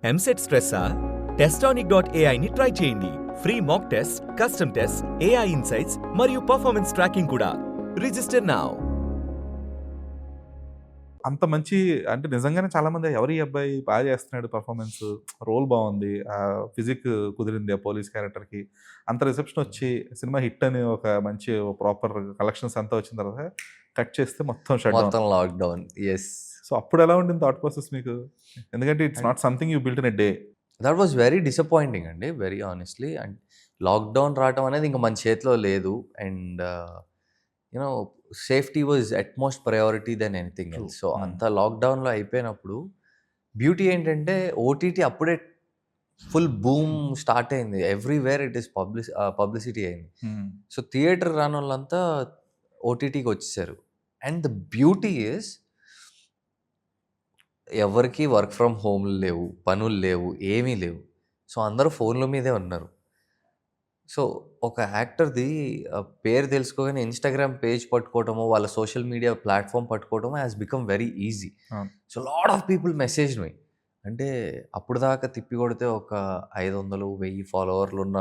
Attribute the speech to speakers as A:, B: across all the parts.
A: ఎంసెట్ స్ట్రెస్సా? టెస్టానిక్.ai ని ట్రై చేయండి. Free mock test, custom test, AI insights మరియు పర్ఫార్మెన్స్ ట్రాకింగ్ కూడా. Register now.
B: అంత మంచి అంటే నిజంగానే చాలామంది ఎవరు ఈ అబ్బాయి బాగా చేస్తున్నాడు పర్ఫార్మెన్స్, రోల్ బాగుంది, ఫిజిక్ కుదిరింది ఆ పోలీస్ క్యారెక్టర్కి, అంత రిసెప్షన్ వచ్చి సినిమా హిట్ అని ఒక మంచి ప్రాపర్ కలెక్షన్స్ అంతా వచ్చిన తర్వాత కట్ చేస్తే మొత్తం షట్ డౌన్.
C: మొత్తం లాక్డౌన్. ఎస్,
B: సో అప్పుడు ఎలా ఉండింది థాట్ ప్రాసెస్ మీకు? ఎందుకంటే it's not something you built in a day.
C: That was very disappointing అండి, వెరీ ఆనెస్ట్లీ. అండ్ లాక్డౌన్ రావటం అనేది ఇంకా మన చేతిలో లేదు. And you know safety was utmost priority than anything else. So అంత లాక్డౌన్లో అయిపోయినప్పుడు బ్యూటీ ఏంటంటే ఓటీటీ అప్పుడే ఫుల్ బూమ్ స్టార్ట్ అయింది. ఎవ్రీవేర్ ఇట్ ఈస్ పబ్లిసిటీ అయింది. సో థియేటర్ రాని వాళ్ళంతా ఓటీటీకి వచ్చేసారు. అండ్ ద బ్యూటీ ఈస్ ఎవరికి వర్క్ ఫ్రమ్ హోమ్లు లేవు, పనులు లేవు, ఏమీ లేవు. సో అందరూ ఫోన్ల మీదే ఉన్నారు. సో ఒక యాక్టర్ది పేరు తెలుసుకోగానే ఇన్స్టాగ్రామ్ పేజ్ పట్టుకోవటము, వాళ్ళ సోషల్ మీడియా ప్లాట్ఫామ్ పట్టుకోవటము has become very easy. So lot of people message me. అంటే అప్పుడు దాకా తిప్పి కొడితే ఒక 500, 1000 ఫాలోవర్లు ఉన్న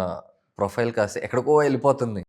C: ప్రొఫైల్ కాస్త ఎక్కడికో వెళ్ళిపోతుంది.